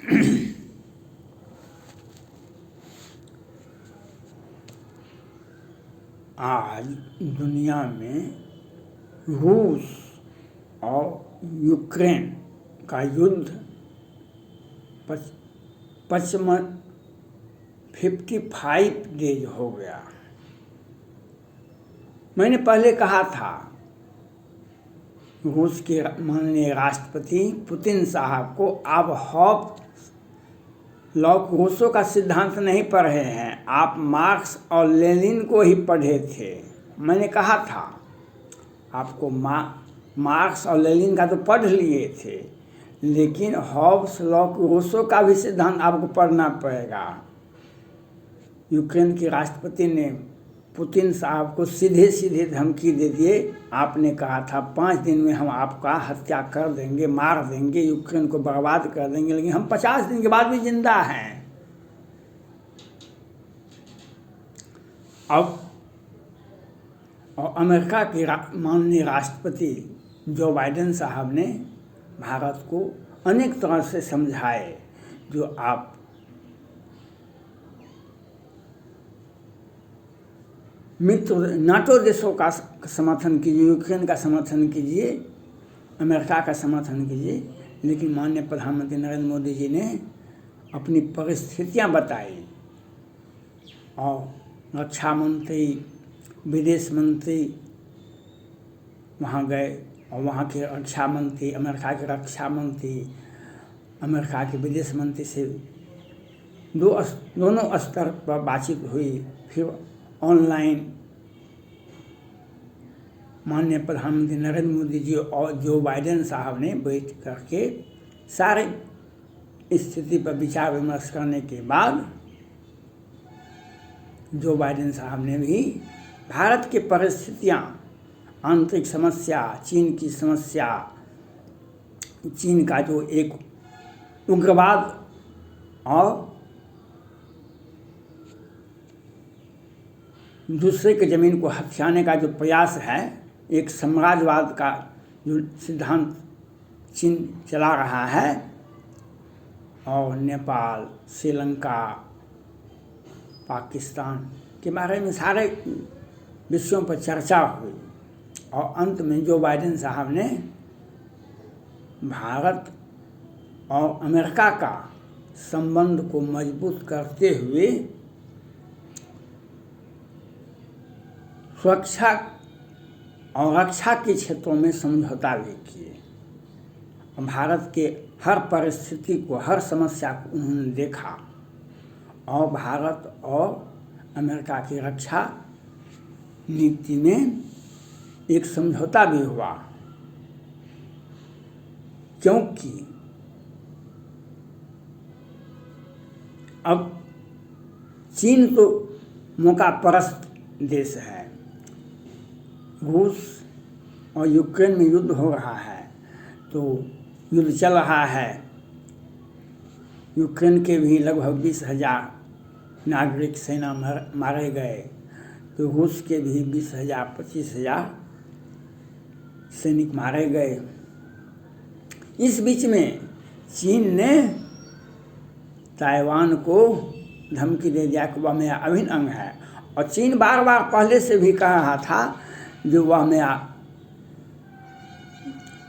आज दुनिया में रूस और यूक्रेन का युद्ध 55 डेज हो गया। मैंने पहले कहा था रूस के माननीय राष्ट्रपति पुतिन साहब को आप हॉब्स लॉक रूसो का सिद्धांत नहीं पढ़े हैं, आप मार्क्स और लेनिन को ही पढ़े थे। मैंने कहा था आपको मार्क्स और लेनिन का तो पढ़ लिए थे, लेकिन हॉब्स लॉक रूसो का भी सिद्धांत आपको पढ़ना पड़ेगा। यूक्रेन के राष्ट्रपति ने पुतिन साहब को सीधे सीधे धमकी दे दिए। आपने कहा था 5 दिन में हम आपका हत्या कर देंगे, मार देंगे, यूक्रेन को बर्बाद कर देंगे, लेकिन हम 50 दिन के बाद भी जिंदा हैं। अब और अमेरिका के माननीय राष्ट्रपति जो बाइडेन साहब ने भारत को अनेक तरह से समझाए, जो आप मित्र नाटो देशों का समर्थन कीजिए, यूक्रेन का समर्थन कीजिए, अमेरिका का समर्थन कीजिए, लेकिन माननीय प्रधानमंत्री नरेंद्र मोदी जी ने अपनी परिस्थितियां बताई और रक्षा मंत्री, विदेश मंत्री वहाँ गए और वहाँ के रक्षा मंत्री, अमेरिका के रक्षा मंत्री, अमेरिका के विदेश मंत्री से दोनों स्तर पर बातचीत हुई। फिर ऑनलाइन माननीय प्रधानमंत्री नरेंद्र मोदी जी और जो बाइडेन साहब ने बैठ करके सारे स्थिति पर विचार विमर्श करने के बाद जो बाइडेन साहब ने भी भारत की परिस्थितियां, आंतरिक समस्या, चीन की समस्या, चीन का जो एक उग्रवाद और दूसरे के ज़मीन को हथियाने का जो प्रयास है, एक साम्राज्यवाद का जो सिद्धांत चीन चला रहा है, और नेपाल, श्रीलंका, पाकिस्तान के बारे में सारे विषयों पर चर्चा हुई और अंत में जो बाइडेन साहब ने भारत और अमेरिका का संबंध को मजबूत करते हुए सुरक्षा और रक्षा के क्षेत्रों में समझौता भी किए। भारत के हर परिस्थिति को, हर समस्या को उन्होंने देखा और भारत और अमेरिका की रक्षा नीति में एक समझौता भी हुआ, क्योंकि अब चीन तो मौका परस्त देश है। रूस और यूक्रेन में युद्ध हो रहा है, तो युद्ध चल रहा है। यूक्रेन के भी लगभग 20,000 नागरिक सेना मारे गए, तो रूस के भी 20,000 25,000 सैनिक मारे गए। इस बीच में चीन ने ताइवान को धमकी दे दिया कि वह मेरा अभिन्न अंग है, और चीन बार बार पहले से भी कह रहा था जो वह मेरा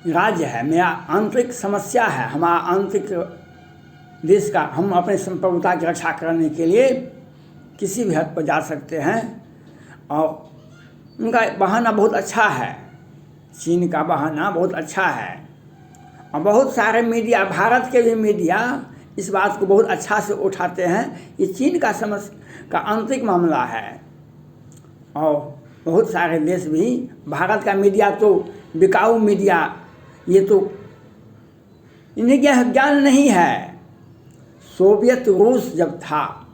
राज्य है, मेरा आंतरिक समस्या है, हमारा आंतरिक देश का, हम अपने संप्रभुता की रक्षा करने के लिए किसी भी हद पर जा सकते हैं। और उनका बहाना बहुत अच्छा है, चीन का बहाना बहुत अच्छा है, और बहुत सारे मीडिया, भारत के भी मीडिया इस बात को बहुत अच्छा से उठाते हैं। ये चीन का समस्या का आंतरिक मामला है, और बहुत सारे देश भी, भारत का मीडिया तो बिकाऊ मीडिया, ये तो इन्हें ज्ञान नहीं है। सोवियत रूस जब था,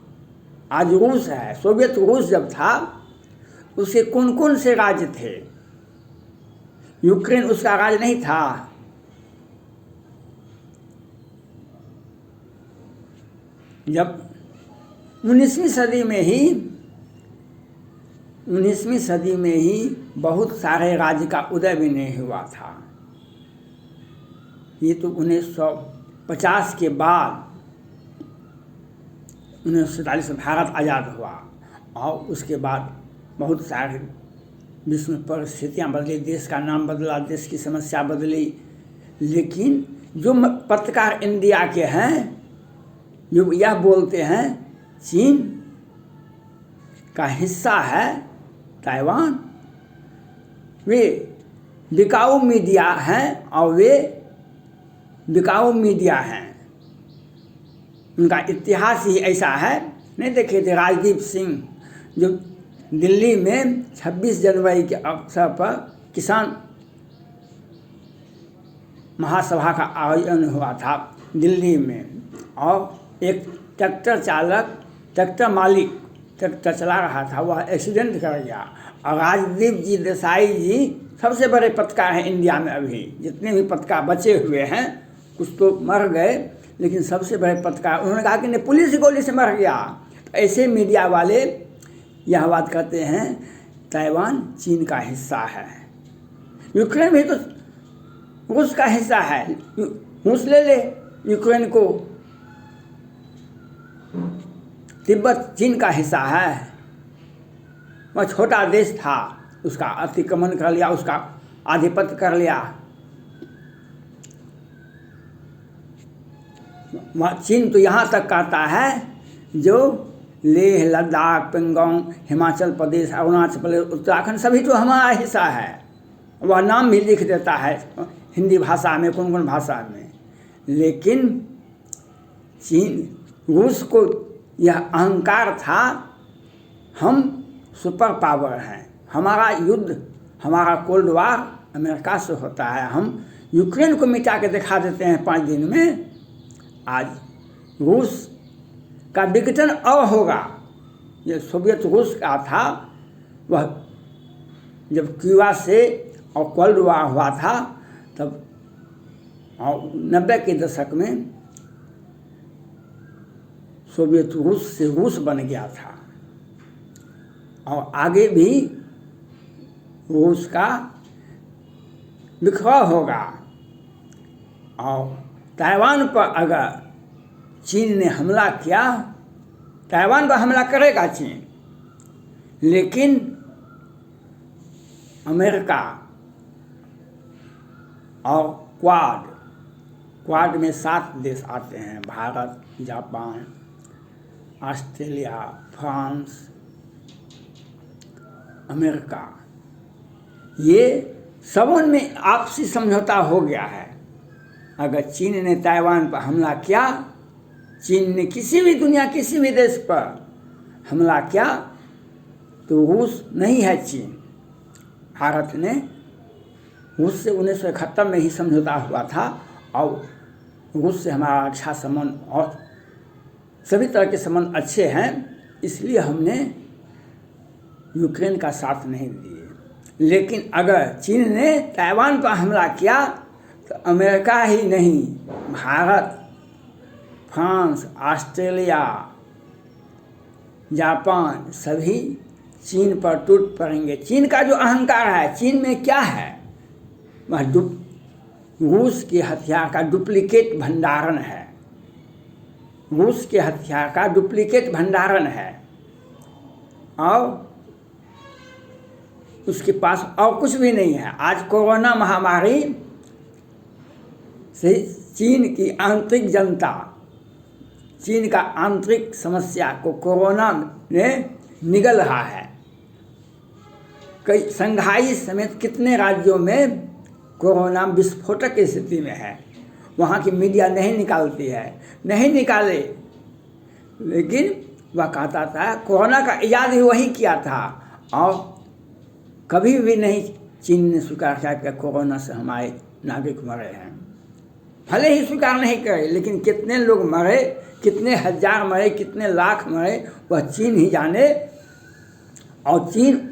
आज रूस है, सोवियत रूस जब था, उसके कौन कौन से राज्य थे? यूक्रेन उसका राज्य नहीं था। जब 19वीं सदी में ही बहुत सारे राज्य का उदय भी नहीं हुआ था। ये तो 1950 के बाद 1947 में भारत आज़ाद हुआ और उसके बाद बहुत सारे विश्व में परिस्थितियाँ बदली, देश का नाम बदला, देश की समस्या बदली, लेकिन जो पत्रकार इंडिया के हैं जो यह बोलते हैं चीन का हिस्सा है ताइवान, वे बिकाऊ मीडिया हैं और वे बिकाऊ मीडिया हैं। उनका इतिहास ही ऐसा है। नहीं देखे थे राजदीप सिंह जो दिल्ली में 26 जनवरी के अवसर पर किसान महासभा का आयोजन हुआ था दिल्ली में, और एक ट्रैक्टर चालक, ट्रैक्टर मालिक ट्रैक्टर चला रहा था, वह एक्सीडेंट कर गया। और राजदीप जी देसाई जी सबसे बड़े पत्रकार हैं इंडिया में। अभी जितने भी पत्रकार बचे हुए हैं, कुछ तो मर गए, लेकिन सबसे बड़े पत्रकार, उन्होंने कहा कि नहीं पुलिस की गोली से मर गया। तो ऐसे मीडिया वाले यह बात कहते हैं ताइवान चीन का हिस्सा है। यूक्रेन भी तो रूस का हिस्सा है, रूस ले ले यूक्रेन को। तिब्बत चीन का हिस्सा है, वह छोटा देश था, उसका अतिक्रमण कर लिया, उसका आधिपत्य कर लिया। चीन तो यहाँ तक कहता है जो लेह, लद्दाख, पेंगोंग, हिमाचल प्रदेश, अरुणाचल प्रदेश, उत्तराखंड सभी तो हमारा हिस्सा है। वह नाम भी लिख देता है हिंदी भाषा में, कौन कौन भाषा में। लेकिन चीन, रूस को यह अहंकार था हम सुपर पावर हैं, हमारा युद्ध, हमारा कोल्ड वार अमेरिका से होता है, हम यूक्रेन को मिटा के दिखा देते हैं 5 दिन में। आज रूस का विघटन अब होगा। ये सोवियत रूस का था, वह जब क्यूबा से और कोल्ड वार हुआ था तब 90 के दशक में सोवियत रूस से रूस बन गया था, और आगे भी रूस का बिखराव होगा। और ताइवान पर अगर चीन ने हमला किया, ताइवान पर हमला करेगा चीन, लेकिन अमेरिका और क्वाड में 7 देश आते हैं, Bharat, Japan, Australia, France, America, ये सबों में आपसी समझौता हो गया है। अगर चीन ने ताइवान पर हमला किया, चीन ने किसी भी दुनिया किसी भी देश पर हमला किया, तो रूस नहीं है चीन। भारत ने रूस से 1971 में ही समझौता हुआ था, और रूस से हमारा अच्छा संबंध और सभी तरह के संबंध अच्छे हैं, इसलिए हमने यूक्रेन का साथ नहीं दिए। लेकिन अगर चीन ने ताइवान पर हमला किया तो अमेरिका ही नहीं, भारत, फ्रांस, ऑस्ट्रेलिया, जापान सभी चीन पर टूट पड़ेंगे। चीन का जो अहंकार है, चीन में क्या है, वह रूस के हथियार का डुप्लीकेट भंडारण है। रूस के हथियार का डुप्लीकेट भंडारण है, और उसके पास और कुछ भी नहीं है। आज कोरोना महामारी से चीन की आंतरिक जनता, चीन का आंतरिक समस्या को कोरोना ने निगल रहा है। कई संघाई समेत कितने राज्यों में कोरोना विस्फोटक की स्थिति में है, वहाँ की मीडिया नहीं निकालती है, नहीं निकाले, लेकिन वह कहता था कोरोना का इजाद ही वही किया था। और कभी भी नहीं चीन ने स्वीकार किया कि कोरोना से हमारे नागरिक मरे हैं। भले ही स्वीकार नहीं करे, लेकिन कितने लोग मरे, कितने हजार मरे, कितने लाख मरे, वह चीन ही जाने। और चीन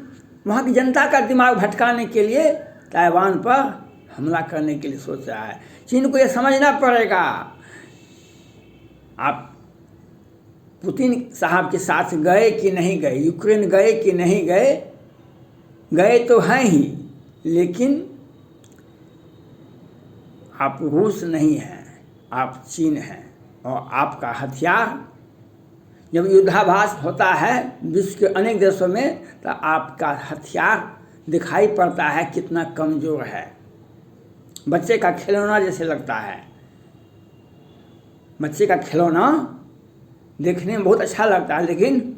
वहाँ की जनता का दिमाग भटकाने के लिए ताइवान पर हमला करने के लिए सोच रहा है। चीन को यह समझना पड़ेगा। आप पुतिन साहब के साथ गए कि नहीं गए, यूक्रेन गए कि नहीं गए, गए तो हैं ही, लेकिन आप रूस नहीं हैं, आप चीन हैं। और आपका हथियार जब युद्धाभास होता है विश्व के अनेक देशों में, तो आपका हथियार दिखाई पड़ता है कितना कमज़ोर है। बच्चे का खिलौना जैसे लगता है। बच्चे का खिलौना देखने में बहुत अच्छा लगता है, लेकिन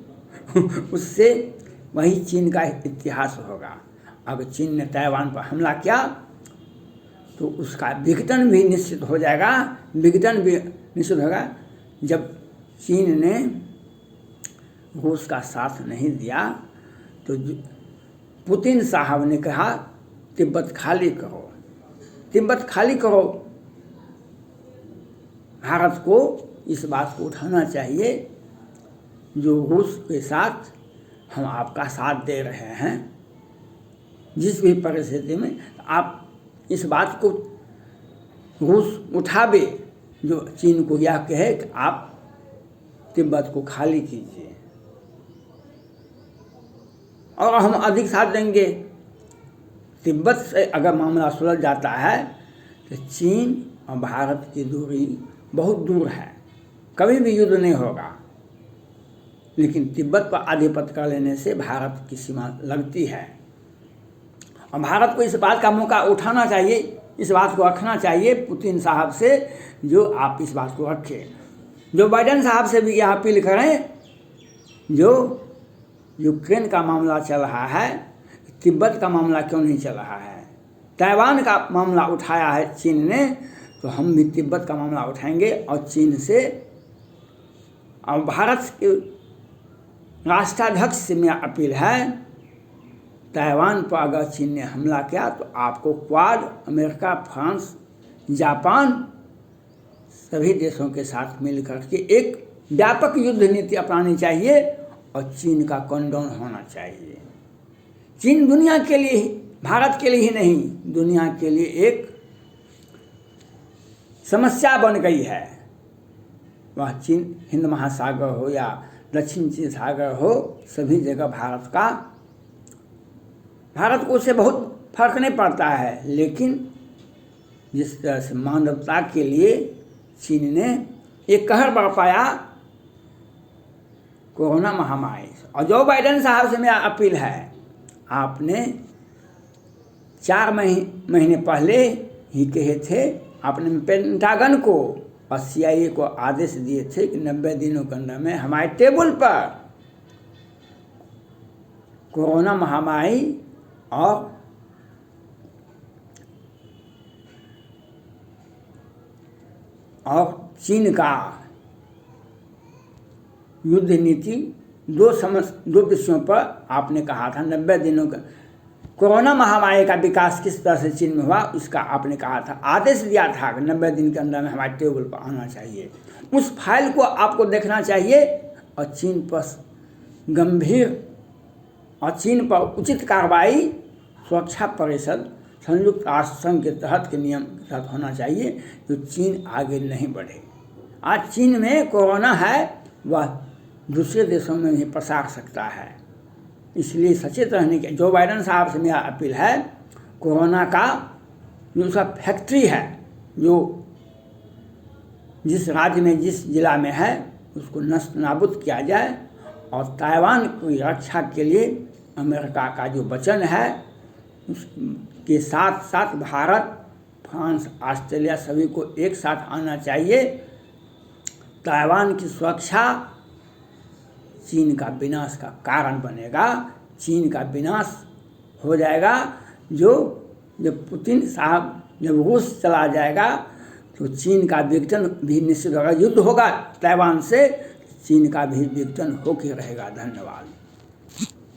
उससे वही चीन का इतिहास होगा। अगर चीन ने ताइवान पर हमला किया तो उसका विघटन भी निश्चित हो जाएगा। विघटन भी निश्चित होगा। जब चीन ने रूस का साथ नहीं दिया तो पुतिन साहब ने कहा तिब्बत खाली करो, तिब्बत खाली करो। भारत को इस बात को उठाना चाहिए, जो रूस के साथ हम आपका साथ दे रहे हैं जिस भी परिस्थिति में, आप इस बात को रूस उठावे, जो चीन को यह कहे कि आप तिब्बत को खाली कीजिए और हम अधिक साथ देंगे। तिब्बत से अगर मामला सुलझ जाता है तो चीन और भारत की दूरी बहुत दूर है, कभी भी युद्ध नहीं होगा। लेकिन तिब्बत पर आधिपत्य कर लेने से भारत की सीमा लगती है और भारत को इस बात का मौका उठाना चाहिए, इस बात को रखना चाहिए पुतिन साहब से, जो आप इस बात को रखें। जो बाइडेन साहब से भी यह अपील करें, जो यूक्रेन का मामला चल रहा है, तिब्बत का मामला क्यों नहीं चल रहा है। ताइवान का मामला उठाया है चीन ने, तो हम भी तिब्बत का मामला उठाएंगे और चीन से और भारत के राष्ट्राध्यक्ष से मेरा अपील है, ताइवान पर अगर चीन ने हमला किया तो आपको क्वाड, अमेरिका, फ्रांस, जापान सभी देशों के साथ मिलकर के एक व्यापक युद्ध नीति अपनानी चाहिए और चीन का कंडोन होना चाहिए। चीन दुनिया के लिए ही, भारत के लिए ही नहीं, दुनिया के लिए एक समस्या बन गई है। वह चीन हिंद महासागर हो या दक्षिण चीन सागर हो, सभी जगह भारत को उससे बहुत फर्क नहीं पड़ता है। लेकिन जिस तरह से मानवता के लिए चीन ने एक कहर बरपाया कोरोना महामारी, और जो बाइडेन साहब से मेरा अपील है, आपने 4 महीने पहले ही कहे थे, आपने पेंटागन को और CIA को आदेश दिए थे कि 90 दिनों के अंदर में हमारे टेबल पर कोरोना महामारी और चीन का युद्ध नीति दो विषयों पर आपने कहा था। 90 दिनों का कोरोना महामारी का विकास किस तरह से चीन में हुआ, उसका आपने कहा था, आदेश दिया था कि 90 दिन के अंदर में हमारे टेबल पर आना चाहिए। उस फाइल को आपको देखना चाहिए और चीन पर गंभीर और चीन पर उचित कार्रवाई सुरक्षा परिषद संयुक्त राष्ट्र संघ के तहत के नियम के तहत होना चाहिए, जो चीन आगे नहीं बढ़े। आज चीन में कोरोना है, वह दूसरे देशों में भी प्रसार सकता है। इसलिए सचेत रहने की जो बाइडेन साहब से मेरा अपील है, कोरोना का जो उसका फैक्ट्री है, जो जिस राज्य में जिस जिला में है, उसको नष्ट नाबूद किया जाए और ताइवान की रक्षा के लिए अमेरिका का जो वचन है उसके साथ साथ भारत, फ्रांस, ऑस्ट्रेलिया सभी को एक साथ आना चाहिए। ताइवान की सुरक्षा चीन का विनाश का कारण बनेगा, चीन का विनाश हो जाएगा। जब पुतिन साहब जब रूस चला जाएगा तो चीन का विघटन भी निश्चित होगा। युद्ध होगा ताइवान से, चीन का भी विघटन होकर रहेगा। धन्यवाद।